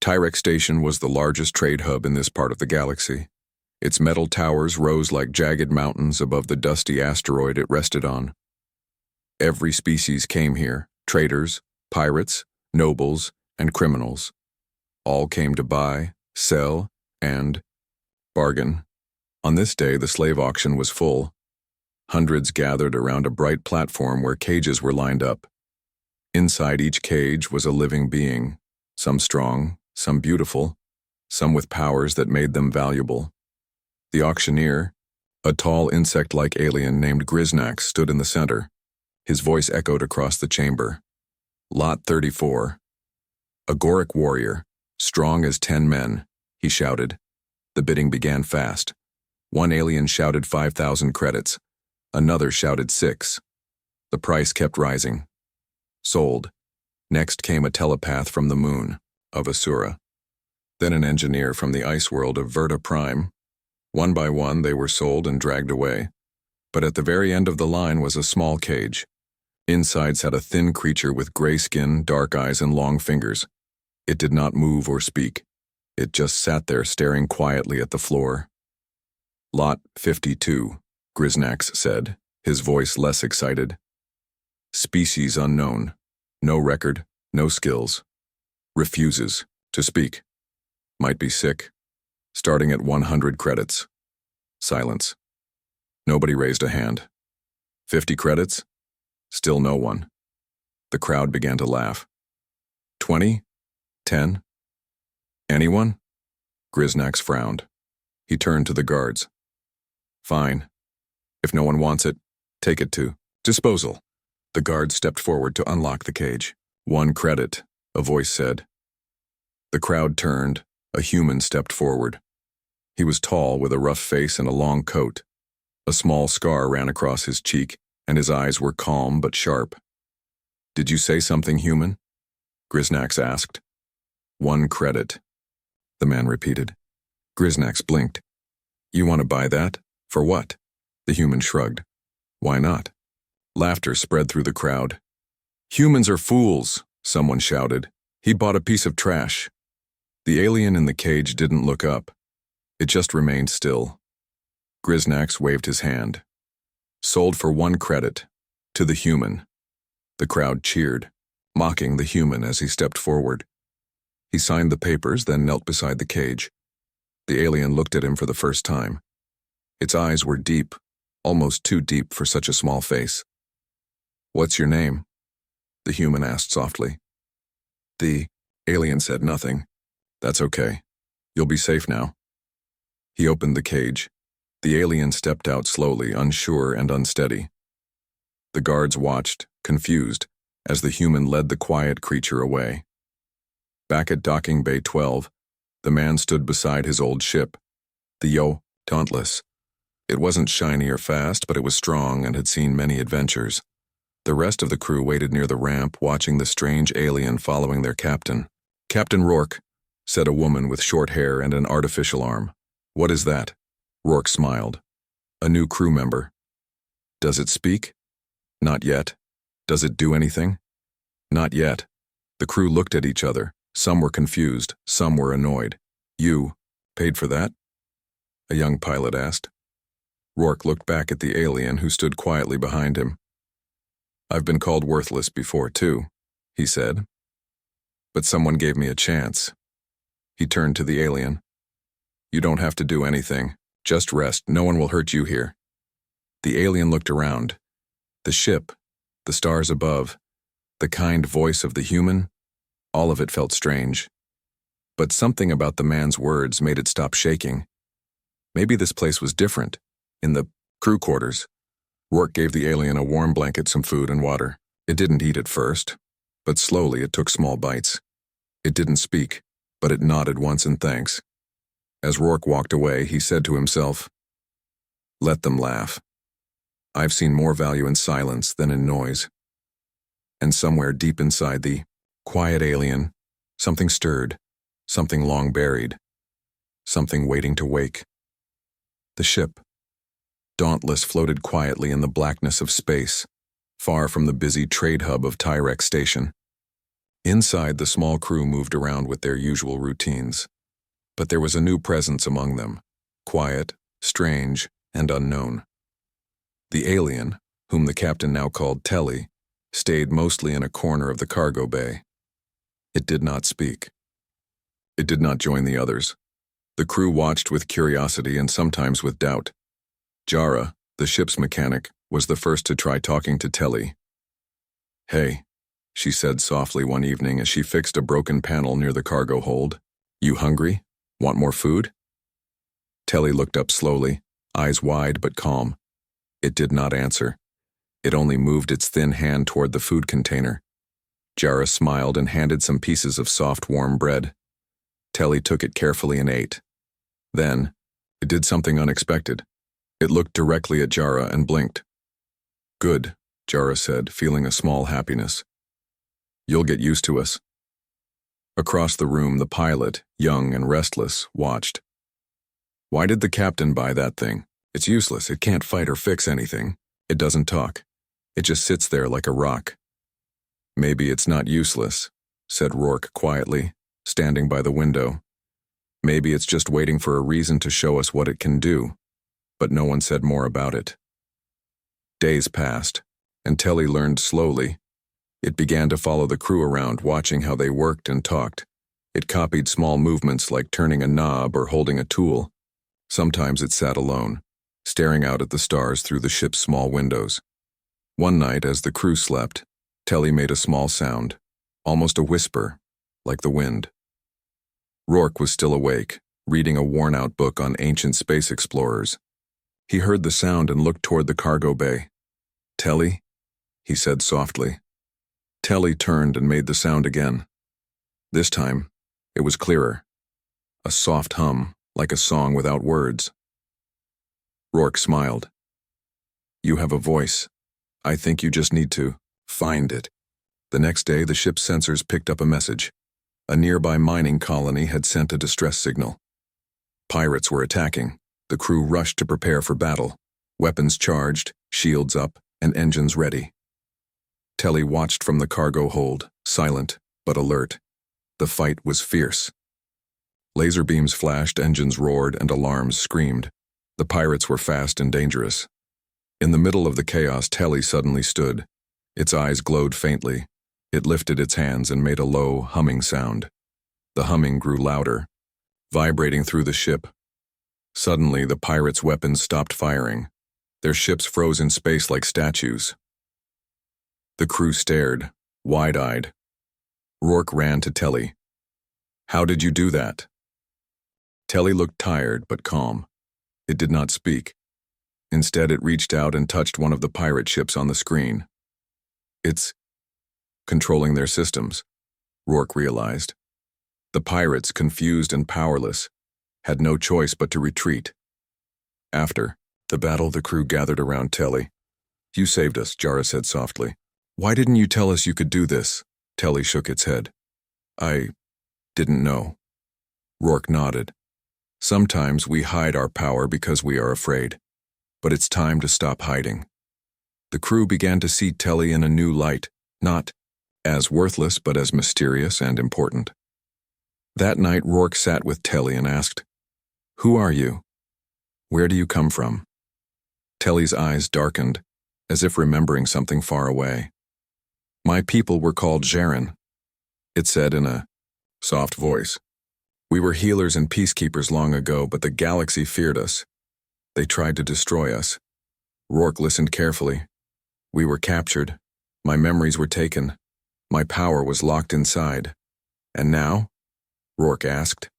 Tyrek Station was the largest trade hub in this part of the galaxy. Its metal towers rose like jagged mountains above the dusty asteroid it rested on. Every species came here: traders, pirates, nobles, and criminals. All came to buy, sell, and bargain. On this day, the slave auction was full. Hundreds gathered around a bright platform where cages were lined up. Inside each cage was a living being, some strong, some beautiful, some with powers that made them valuable. The auctioneer, a tall insect-like alien named Griznax, stood in the center. His voice echoed across the chamber. Lot 34. A Goric warrior, strong as 10 men, he shouted. The bidding began fast. One alien shouted 5,000 credits. Another shouted 6. The price kept rising. Sold. Next came a telepath from the moon, of Asura. Then an engineer from the ice world of Verta Prime. One by one they were sold and dragged away. But at the very end of the line was a small cage. Inside sat a thin creature with gray skin, dark eyes, and long fingers. It did not move or speak. It just sat there staring quietly at the floor. Lot 52, Griznax said, his voice less excited. Species unknown. No record, no skills. Refuses to speak. Might be sick. Starting at 100 credits. Silence. Nobody raised a hand. 50 credits? Still no one. The crowd began to laugh. 20? 10? Anyone? Griznax frowned. He turned to the guards. Fine. If no one wants it, take it to disposal. The guard stepped forward to unlock the cage. 1 credit, a voice said. The crowd turned. A human stepped forward. He was tall, with a rough face and a long coat. A small scar ran across his cheek, and his eyes were calm but sharp. Did you say something, human? Griznax asked. 1 credit, the man repeated. Griznax blinked. You want to buy that? For what? The human shrugged. Why not? Laughter spread through the crowd. Humans are fools, someone shouted. He bought a piece of trash. The alien in the cage didn't look up. It just remained still. Griznax waved his hand. Sold for 1 credit. To the human. The crowd cheered, mocking the human as he stepped forward. He signed the papers, then knelt beside the cage. The alien looked at him for the first time. Its eyes were deep, almost too deep for such a small face. What's your name? The human asked softly. The alien said nothing. That's okay. You'll be safe now. He opened the cage. The alien stepped out slowly, unsure and unsteady. The guards watched, confused, as the human led the quiet creature away. Back at Docking Bay 12, the man stood beside his old ship, the Dauntless. It wasn't shiny or fast, but it was strong and had seen many adventures. The rest of the crew waited near the ramp, watching the strange alien following their captain. Captain Rourke, said a woman with short hair and an artificial arm. What is that? Rourke smiled. A new crew member. Does it speak? Not yet. Does it do anything? Not yet. The crew looked at each other. Some were confused, some were annoyed. You paid for that? A young pilot asked. Rourke looked back at the alien who stood quietly behind him. I've been called worthless before, too, he said. But someone gave me a chance. He turned to the alien. You don't have to do anything. Just rest. No one will hurt you here. The alien looked around. The ship, the stars above, the kind voice of the human, all of it felt strange. But something about the man's words made it stop shaking. Maybe this place was different. In the crew quarters, Rourke gave the alien a warm blanket, some food, and water. It didn't eat at first, but slowly it took small bites. It didn't speak, but it nodded once in thanks. As Rourke walked away, he said to himself, let them laugh. I've seen more value in silence than in noise. And somewhere deep inside the quiet alien, something stirred, something long buried, something waiting to wake. The ship, Dauntless, floated quietly in the blackness of space, far from the busy trade hub of Tyrek Station. Inside, the small crew moved around with their usual routines. But there was a new presence among them, quiet, strange, and unknown. The alien, whom the captain now called Telly, stayed mostly in a corner of the cargo bay. It did not speak. It did not join the others. The crew watched with curiosity and sometimes with doubt. Jara, the ship's mechanic, was the first to try talking to Telly. "Hey," she said softly one evening as she fixed a broken panel near the cargo hold. "You hungry? Want more food?" Telly looked up slowly, eyes wide but calm. It did not answer. It only moved its thin hand toward the food container. Jara smiled and handed some pieces of soft, warm bread. Telly took it carefully and ate. Then, it did something unexpected. It looked directly at Jara and blinked. "Good," Jara said, feeling a small happiness. "You'll get used to us." Across the room, the pilot, young and restless, watched. "Why did the captain buy that thing? It's useless. It can't fight or fix anything. It doesn't talk. It just sits there like a rock." "Maybe it's not useless," said Rourke quietly, standing by the window. "Maybe it's just waiting for a reason to show us what it can do." But no one said more about it. Days passed, and Telly learned slowly. It began to follow the crew around, watching how they worked and talked. It copied small movements like turning a knob or holding a tool. Sometimes it sat alone, staring out at the stars through the ship's small windows. One night, as the crew slept, Telly made a small sound, almost a whisper, like the wind. Rourke was still awake, reading a worn-out book on ancient space explorers. He heard the sound and looked toward the cargo bay. "Telly?" he said softly. Telly turned and made the sound again. This time, it was clearer. A soft hum, like a song without words. Rourke smiled. "You have a voice. I think you just need to find it." The next day, the ship's sensors picked up a message. A nearby mining colony had sent a distress signal. Pirates were attacking. The crew rushed to prepare for battle, weapons charged, shields up, and engines ready. Telly watched from the cargo hold, silent but alert. The fight was fierce. Laser beams flashed, engines roared, and alarms screamed. The pirates were fast and dangerous. In the middle of the chaos, Telly suddenly stood. Its eyes glowed faintly. It lifted its hands and made a low, humming sound. The humming grew louder, vibrating through the ship. Suddenly, the pirates' weapons stopped firing. Their ships froze in space like statues. The crew stared, wide-eyed. Rourke ran to Telly. "How did you do that?" Telly looked tired but calm. It did not speak. Instead, it reached out and touched one of the pirate ships on the screen. "It's controlling their systems," Rourke realized. The pirates, confused and powerless, had no choice but to retreat. After the battle, the crew gathered around Telly. "You saved us," Jara said softly. "Why didn't you tell us you could do this?" Telly shook its head. "I didn't know." Rourke nodded. "Sometimes we hide our power because we are afraid. But it's time to stop hiding." The crew began to see Telly in a new light, not as worthless but as mysterious and important. That night, Rourke sat with Telly and asked, "Who are you? Where do you come from?" Telly's eyes darkened, as if remembering something far away. "My people were called Jaren," it said in a soft voice. "We were healers and peacekeepers long ago, but the galaxy feared us. They tried to destroy us." Rourke listened carefully. "We were captured. My memories were taken. My power was locked inside. And now?" Rourke asked.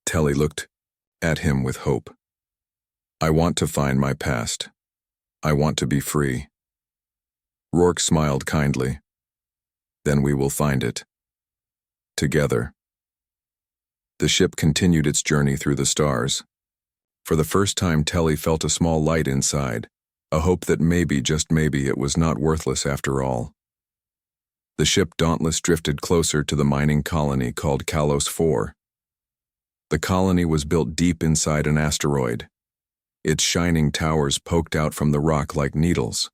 Telly looked at him with hope. "I want to find my past. I want to be free." Rourke smiled kindly. "Then we will find it. Together." The ship continued its journey through the stars. For the first time, Telly felt a small light inside, a hope that maybe, just maybe, it was not worthless after all. The ship Dauntless drifted closer to the mining colony called Kalos 4. The colony was built deep inside an asteroid. Its shining towers poked out from the rock like needles.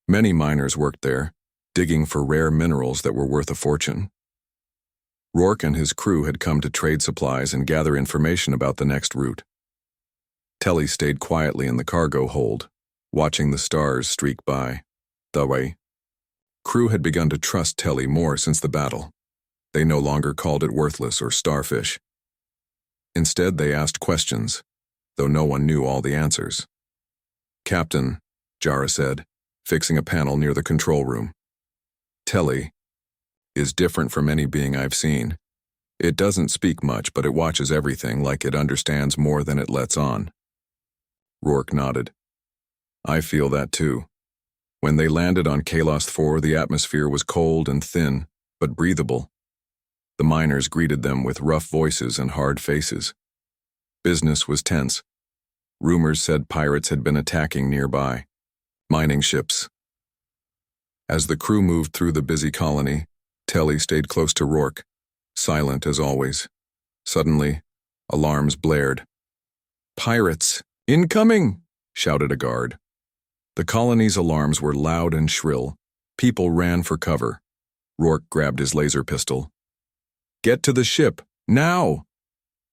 Many miners worked there, digging for rare minerals that were worth a fortune. Rourke and his crew had come to trade supplies and gather information about the next route. Telly stayed quietly in the cargo hold, watching the stars streak by. The way. Crew had begun to trust Telly more since the battle. They no longer called it worthless or starfish. Instead, they asked questions, though no one knew all the answers. "Captain," Jara said, fixing a panel near the control room. "Telly is different from any being I've seen. It doesn't speak much, but it watches everything like it understands more than it lets on." Rourke nodded. "I feel that too. When they landed on Kalos 4, the atmosphere was cold and thin, but breathable. The miners greeted them with rough voices and hard faces. Business was tense. Rumors said pirates had been attacking nearby. Mining ships. As the crew moved through the busy colony, Telly stayed close to Rourke, silent as always. Suddenly, alarms blared. "Pirates! Incoming!" shouted a guard. The colony's alarms were loud and shrill. People ran for cover. Rourke grabbed his laser pistol. "Get to the ship, now!"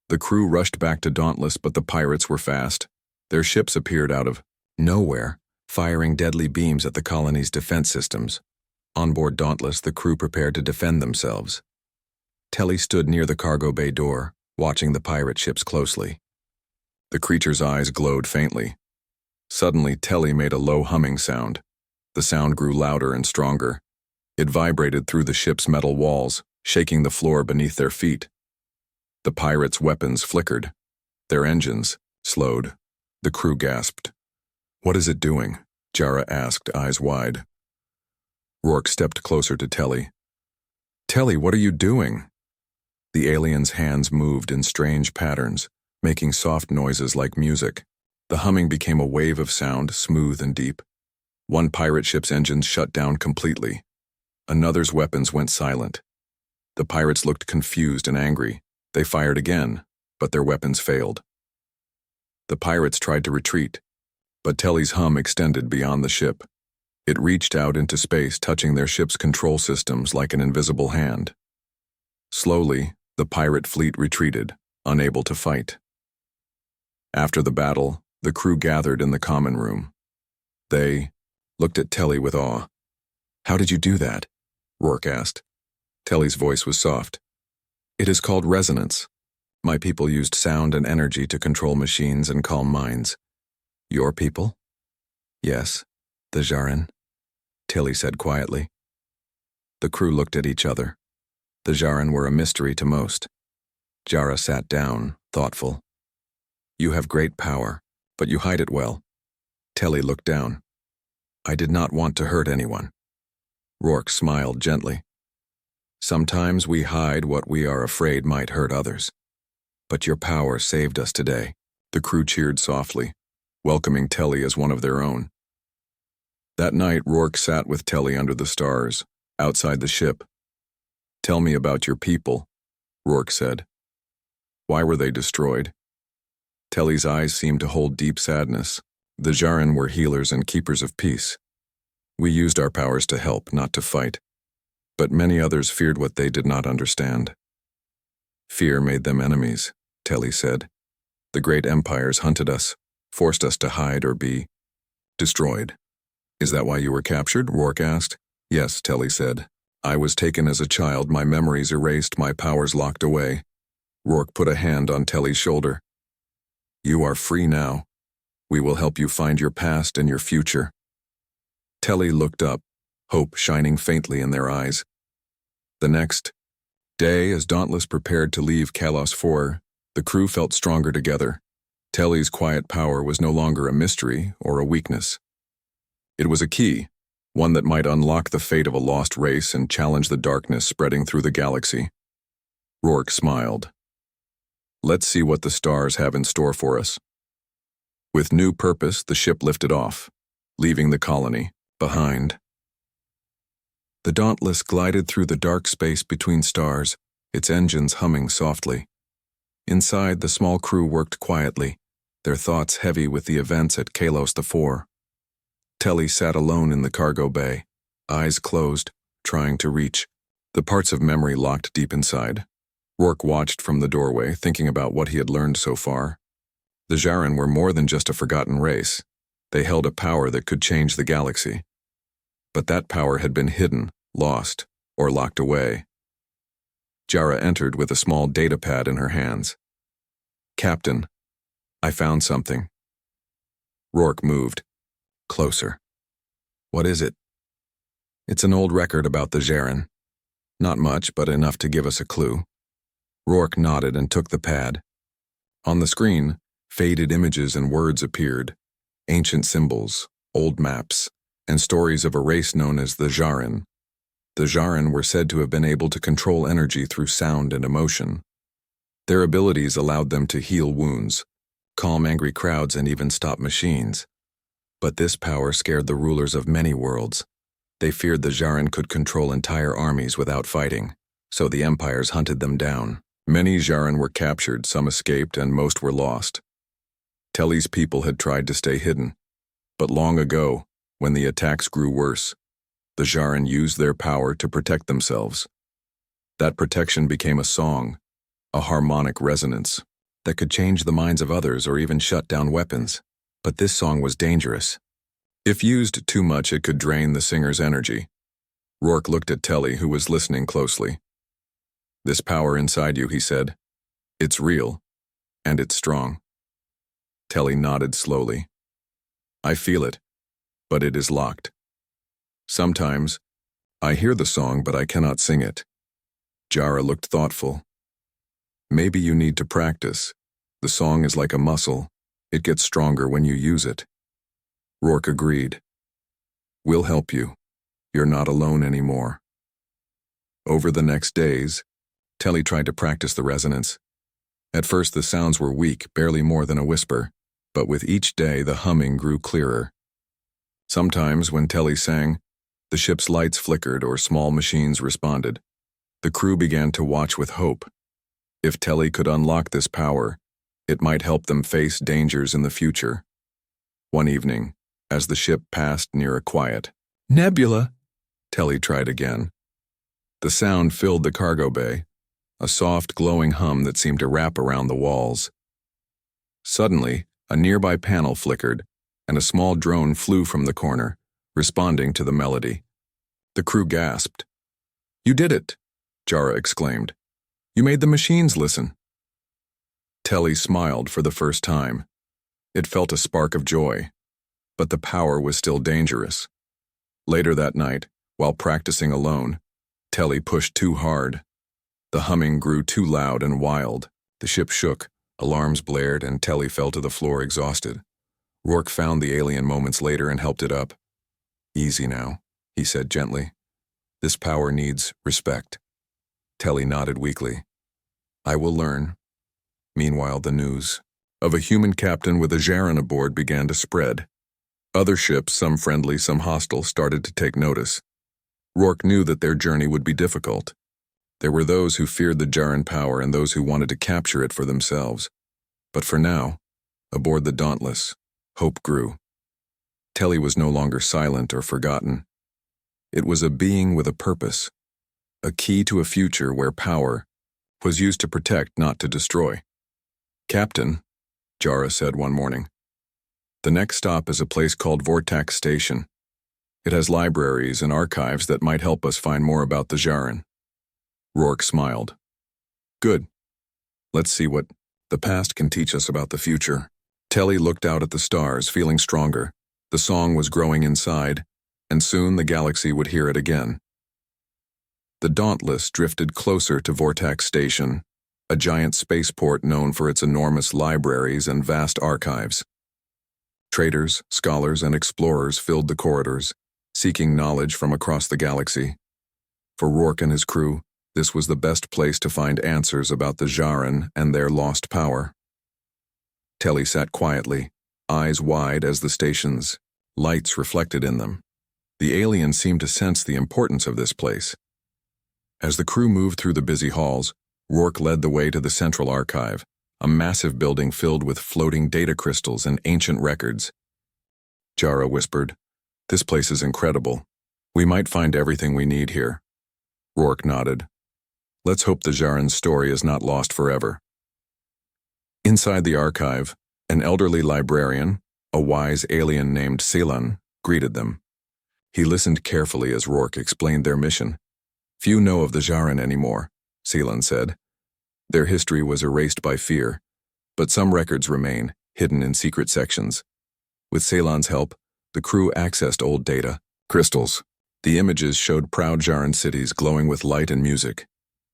The crew rushed back to Dauntless, but the pirates were fast. Their ships appeared out of nowhere, firing deadly beams at the colony's defense systems. On board Dauntless, the crew prepared to defend themselves. Telly stood near the cargo bay door, watching the pirate ships closely. The creature's eyes glowed faintly. Suddenly, Telly made a low humming sound. The sound grew louder and stronger. It vibrated through the ship's metal walls, shaking the floor beneath their feet. The pirates' weapons flickered. Their engines slowed. The crew gasped. "What is it doing?" Jara asked, eyes wide. Rourke stepped closer to Telly. "Telly, what are you doing?" The alien's hands moved in strange patterns, making soft noises like music. The humming became a wave of sound, smooth and deep. One pirate ship's engines shut down completely. Another's weapons went silent. The pirates looked confused and angry. They fired again, but their weapons failed. The pirates tried to retreat, but Telly's hum extended beyond the ship. It reached out into space, touching their ship's control systems like an invisible hand. Slowly, the pirate fleet retreated, unable to fight. After the battle, the crew gathered in the common room. They looked at Telly with awe. "How did you do that?" Rourke asked. Telly's voice was soft. "It is called resonance. My people used sound and energy to control machines and calm minds." "Your people?" "Yes, the Jaran," Telly said quietly. The crew looked at each other. The Jaran were a mystery to most. Jara sat down, thoughtful. "You have great power, but you hide it well." Telly looked down. "I did not want to hurt anyone." Rourke smiled gently. "Sometimes we hide what we are afraid might hurt others. But your power saved us today." The crew cheered softly, welcoming Telly as one of their own. That night, Rourke sat with Telly under the stars, outside the ship. "Tell me about your people," Rourke said. "Why were they destroyed?" Telly's eyes seemed to hold deep sadness. "The Jaran were healers and keepers of peace. We used our powers to help, not to fight. But many others feared what they did not understand. Fear made them enemies," Telly said. "The great empires hunted us, forced us to hide or be destroyed." "Is that why you were captured?" Rourke asked. "Yes," Telly said. "I was taken as a child, my memories erased, my powers locked away." Rourke put a hand on Telly's shoulder. "You are free now. We will help you find your past and your future." Telly looked up, hope shining faintly in their eyes. The next day, as Dauntless prepared to leave Kalos 4, the crew felt stronger together. Telly's quiet power was no longer a mystery or a weakness. It was a key, one that might unlock the fate of a lost race and challenge the darkness spreading through the galaxy. Rourke smiled. "Let's see what the stars have in store for us." With new purpose, the ship lifted off, leaving the colony behind. The Dauntless glided through the dark space between stars, its engines humming softly. Inside, the small crew worked quietly, their thoughts heavy with the events at Kalos 4. Telly sat alone in the cargo bay, eyes closed, trying to reach. The parts of memory locked deep inside. Rourke watched from the doorway, thinking about what he had learned so far. The Jaren were more than just a forgotten race. They held a power that could change the galaxy. But that power had been hidden, lost, or locked away. Jara entered with a small data pad in her hands. "Captain, I found something." Rourke moved. Closer. "What is it?" "It's an old record about the Jaren. Not much, but enough to give us a clue." Rourke nodded and took the pad. On the screen, faded images and words appeared. Ancient symbols, old maps, and stories of a race known as the Jaren. The Jaren were said to have been able to control energy through sound and emotion. Their abilities allowed them to heal wounds, calm angry crowds, and even stop machines. But this power scared the rulers of many worlds. They feared the Jaren could control entire armies without fighting, so the empires hunted them down. Many Jaren were captured, some escaped, and most were lost. Telly's people had tried to stay hidden, but long ago, when the attacks grew worse, the Jaren used their power to protect themselves. That protection became a song, a harmonic resonance, that could change the minds of others or even shut down weapons. But this song was dangerous. If used too much, it could drain the singer's energy. Rourke looked at Telly, who was listening closely. "This power inside you," he said. "It's real, and it's strong." Telly nodded slowly. "I feel it, but it is locked. Sometimes, I hear the song, but I cannot sing it." Jara looked thoughtful. "Maybe you need to practice. The song is like a muscle. It gets stronger when you use it." Rourke agreed. "We'll help you. You're not alone anymore." Over the next days, Telly tried to practice the resonance. At first the sounds were weak, barely more than a whisper, but with each day the humming grew clearer. Sometimes when Telly sang, the ship's lights flickered or small machines responded. The crew began to watch with hope. If Telly could unlock this power, it might help them face dangers in the future. One evening, as the ship passed near a quiet nebula, Telly tried again. The sound filled the cargo bay, a soft, glowing hum that seemed to wrap around the walls. Suddenly, a nearby panel flickered, and a small drone flew from the corner, responding to the melody. The crew gasped. "You did it!" Jara exclaimed. "You made the machines listen." Telly smiled for the first time. It felt a spark of joy, but the power was still dangerous. Later that night, while practicing alone, Telly pushed too hard. The humming grew too loud and wild. The ship shook, alarms blared, and Telly fell to the floor exhausted. Rourke found the alien moments later and helped it up. "Easy now," he said gently. "This power needs respect." Telly nodded weakly. "I will learn." Meanwhile, the news of a human captain with a Jaren aboard began to spread. Other ships, some friendly, some hostile, started to take notice. Rourke knew that their journey would be difficult. There were those who feared the Jaren power and those who wanted to capture it for themselves. But for now, aboard the Dauntless, hope grew. Telly was no longer silent or forgotten. It was a being with a purpose, a key to a future where power was used to protect, not to destroy. "Captain," Jara said one morning, "the next stop is a place called Vortax Station. It has libraries and archives that might help us find more about the Jaren." Rourke smiled. "Good. Let's see what the past can teach us about the future." Telly looked out at the stars, feeling stronger. The song was growing inside, and soon the galaxy would hear it again. The Dauntless drifted closer to Vortax Station, a giant spaceport known for its enormous libraries and vast archives. Traders, scholars, and explorers filled the corridors, seeking knowledge from across the galaxy. For Rourke and his crew, this was the best place to find answers about the Jaren and their lost power. Telly sat quietly, eyes wide as the station's lights reflected in them. The alien seemed to sense the importance of this place. As the crew moved through the busy halls, Rourke led the way to the central archive, a massive building filled with floating data crystals and ancient records. Jara whispered, "This place is incredible. We might find everything we need here. Rourke nodded. Let's hope the Jaren's story is not lost forever. Inside the archive, an elderly librarian, a wise alien named Selan, greeted them. He listened carefully as Rourke explained their mission. Few know of the Jaren anymore, Selan said. Their history was erased by fear, but some records remain, hidden in secret sections. With Selan's help, the crew accessed old data, crystals. The images showed proud Jaren cities glowing with light and music.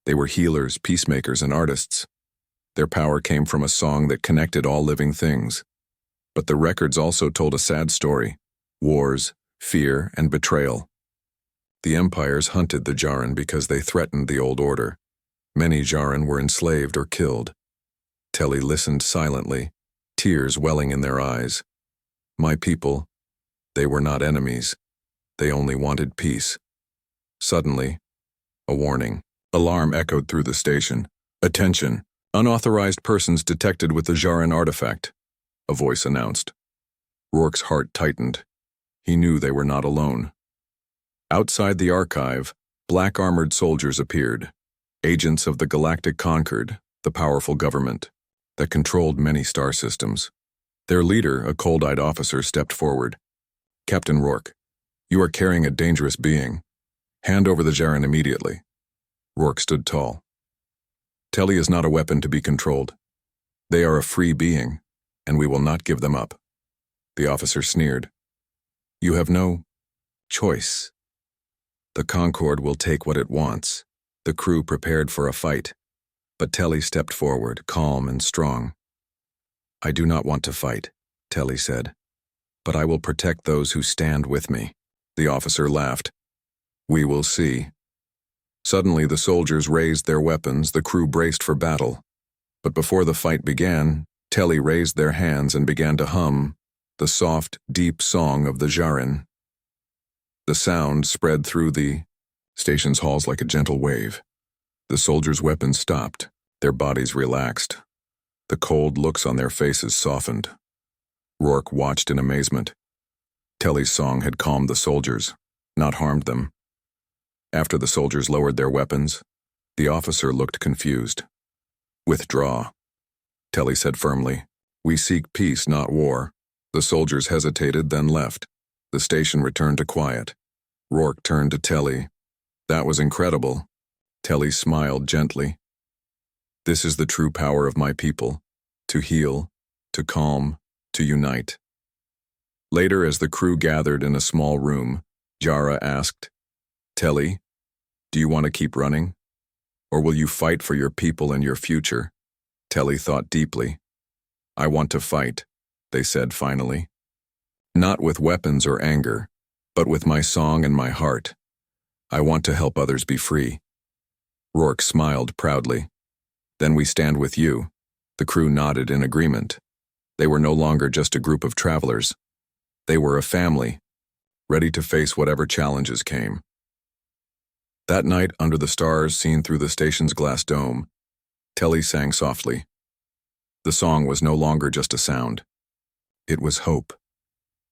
They were healers, peacemakers, and artists. Their power came from a song that connected all living things. But the records also told a sad story: wars, fear, and betrayal. The empires hunted the Jaren because they threatened the old order. Many Jaren were enslaved or killed. Telly listened silently, tears welling in their eyes. My people, they were not enemies. They only wanted peace. Suddenly, a warning. Alarm echoed through the station. Attention! Unauthorized persons detected with the Jaren artifact, a voice announced. Rourke's heart tightened. He knew they were not alone. Outside the archive, black-armored soldiers appeared, agents of the Galactic Concord, the powerful government that controlled many star systems. Their leader, a cold-eyed officer, stepped forward. Captain Rourke, you are carrying a dangerous being. Hand over the Jaren immediately. Rourke stood tall. Telly is not a weapon to be controlled. They are a free being, and we will not give them up. The officer sneered. You have no choice. The Concord will take what it wants. The crew prepared for a fight. But Telly stepped forward, calm and strong. I do not want to fight, Telly said, but I will protect those who stand with me. The officer laughed. We will see. Suddenly the soldiers raised their weapons, the crew braced for battle. But before the fight began, Telly raised their hands and began to hum the soft, deep song of the Jaren. The sound spread through the station's halls like a gentle wave. The soldiers' weapons stopped, their bodies relaxed. The cold looks on their faces softened. Rourke watched in amazement. Telly's song had calmed the soldiers, not harmed them. After the soldiers lowered their weapons, the officer looked confused. Withdraw, Telly said firmly. We seek peace, not war. The soldiers hesitated, then left. The station returned to quiet. Rourke turned to Telly. That was incredible. Telly smiled gently. This is the true power of my people, to heal, to calm, to unite. Later, as the crew gathered in a small room, Jara asked, Telly, do you want to keep running? Or will you fight for your people and your future? Telly thought deeply. I want to fight, they said finally. Not with weapons or anger, but with my song and my heart. I want to help others be free. Rourke smiled proudly. Then we stand with you. The crew nodded in agreement. They were no longer just a group of travelers. They were a family, ready to face whatever challenges came. That night, under the stars seen through the station's glass dome, Telly sang softly. The song was no longer just a sound. It was hope.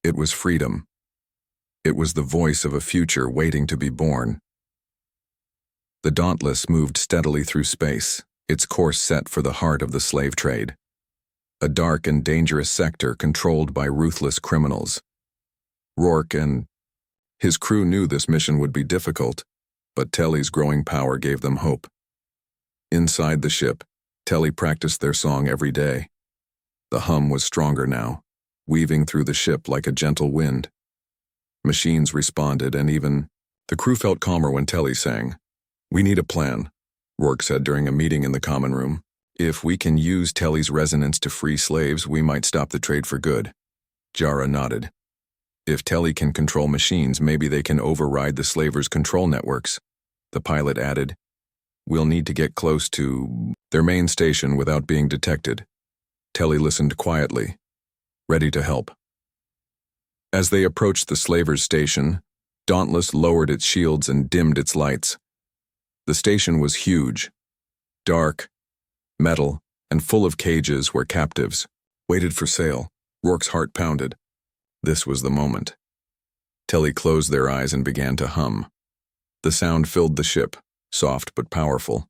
It was freedom. It was the voice of a future waiting to be born. The Dauntless moved steadily through space, its course set for the heart of the slave trade. A dark and dangerous sector controlled by ruthless criminals. Rourke and his crew knew this mission would be difficult, but Telly's growing power gave them hope. Inside the ship, Telly practiced their song every day. The hum was stronger now, weaving through the ship like a gentle wind. Machines responded, and even the crew felt calmer when Telly sang. We need a plan, Rourke said during a meeting in the common room. If we can use Telly's resonance to free slaves, we might stop the trade for good. Jara nodded. If Telly can control machines, maybe they can override the slavers' control networks. The pilot added, we'll need to get close to their main station without being detected. Telly listened quietly, ready to help. As they approached the slavers' station, Dauntless lowered its shields and dimmed its lights. The station was huge, dark, metal, and full of cages where captives waited for sale. Rourke's heart pounded. This was the moment. Telly closed their eyes and began to hum. The sound filled the ship, soft but powerful.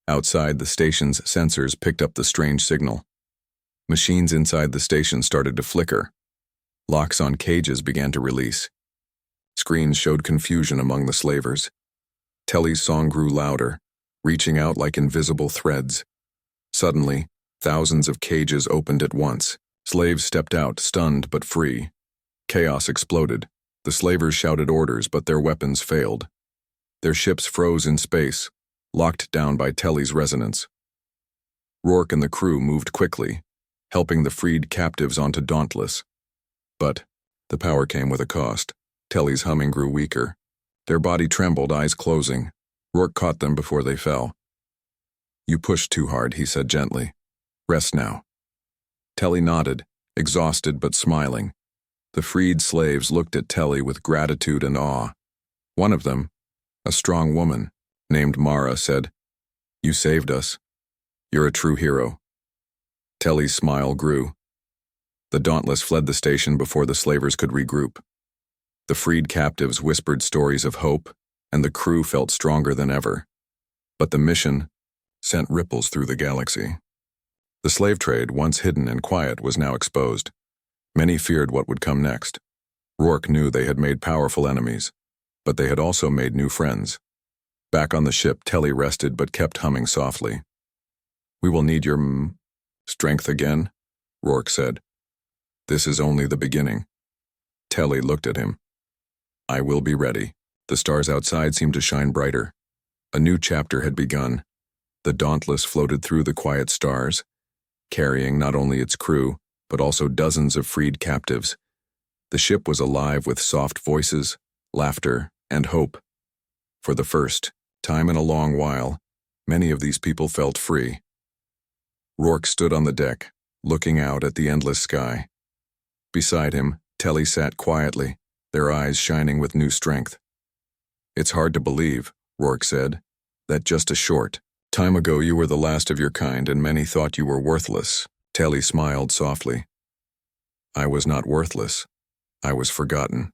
Outside, the station's sensors picked up the strange signal. Machines inside the station started to flicker. Locks on cages began to release. Screens showed confusion among the slavers. Telly's song grew louder, reaching out like invisible threads. Suddenly, thousands of cages opened at once. Slaves stepped out, stunned but free. Chaos exploded. The slavers shouted orders, but their weapons failed. Their ships froze in space, locked down by Telly's resonance. Rourke and the crew moved quickly, helping the freed captives onto Dauntless. But the power came with a cost. Telly's humming grew weaker. Their body trembled, eyes closing. Rourke caught them before they fell. "You pushed too hard," he said gently. "Rest now." Telly nodded, exhausted but smiling. The freed slaves looked at Telly with gratitude and awe. One of them, a strong woman named Mara, said, "You saved us. You're a true hero." Telly's smile grew. The Dauntless fled the station before the slavers could regroup. The freed captives whispered stories of hope, and the crew felt stronger than ever. But the mission sent ripples through the galaxy. The slave trade, once hidden and quiet, was now exposed. Many feared what would come next. Rourke knew they had made powerful enemies, but they had also made new friends. Back on the ship, Telly rested but kept humming softly. "We will need your strength again," Rourke said. "This is only the beginning." Telly looked at him. "I will be ready." The stars outside seemed to shine brighter. A new chapter had begun. The Dauntless floated through the quiet stars, carrying not only its crew, but also dozens of freed captives. The ship was alive with soft voices, laughter, and hope. For the first time in a long while, many of these people felt free. Rourke stood on the deck, looking out at the endless sky. Beside him, Telly sat quietly, their eyes shining with new strength. "It's hard to believe," Rourke said, "that just a short time ago you were the last of your kind and many thought you were worthless." Telly smiled softly. "I was not worthless. I was forgotten."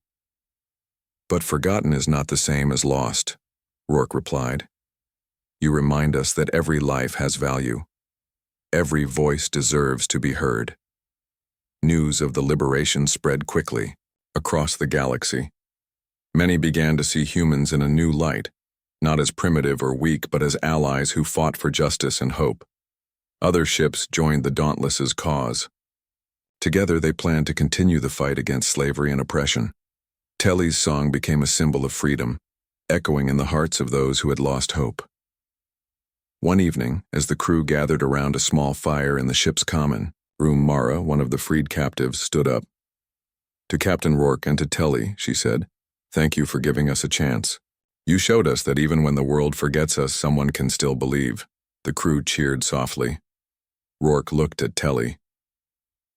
"But forgotten is not the same as lost," Rourke replied. "You remind us that every life has value. Every voice deserves to be heard." News of the liberation spread quickly across the galaxy. Many began to see humans in a new light, not as primitive or weak, but as allies who fought for justice and hope. Other ships joined the Dauntless's cause. Together they planned to continue the fight against slavery and oppression. Telly's song became a symbol of freedom, echoing in the hearts of those who had lost hope. One evening, as the crew gathered around a small fire in the ship's common room, Mara, one of the freed captives, stood up. "To Captain Rourke and to Telly," she said, "thank you for giving us a chance. You showed us that even when the world forgets us, someone can still believe." The crew cheered softly. Rourke looked at Telly.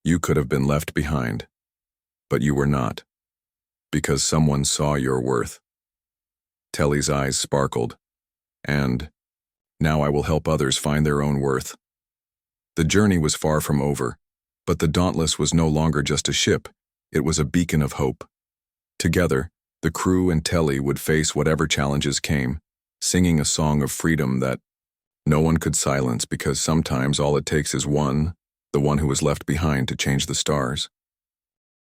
"You could have been left behind, but you were not, because someone saw your worth." Telly's eyes sparkled. "And now I will help others find their own worth." The journey was far from over, but the Dauntless was no longer just a ship, it was a beacon of hope. Together, the crew and Telly would face whatever challenges came, singing a song of freedom that no one could silence, because sometimes all it takes is one, the one who was left behind, to change the stars.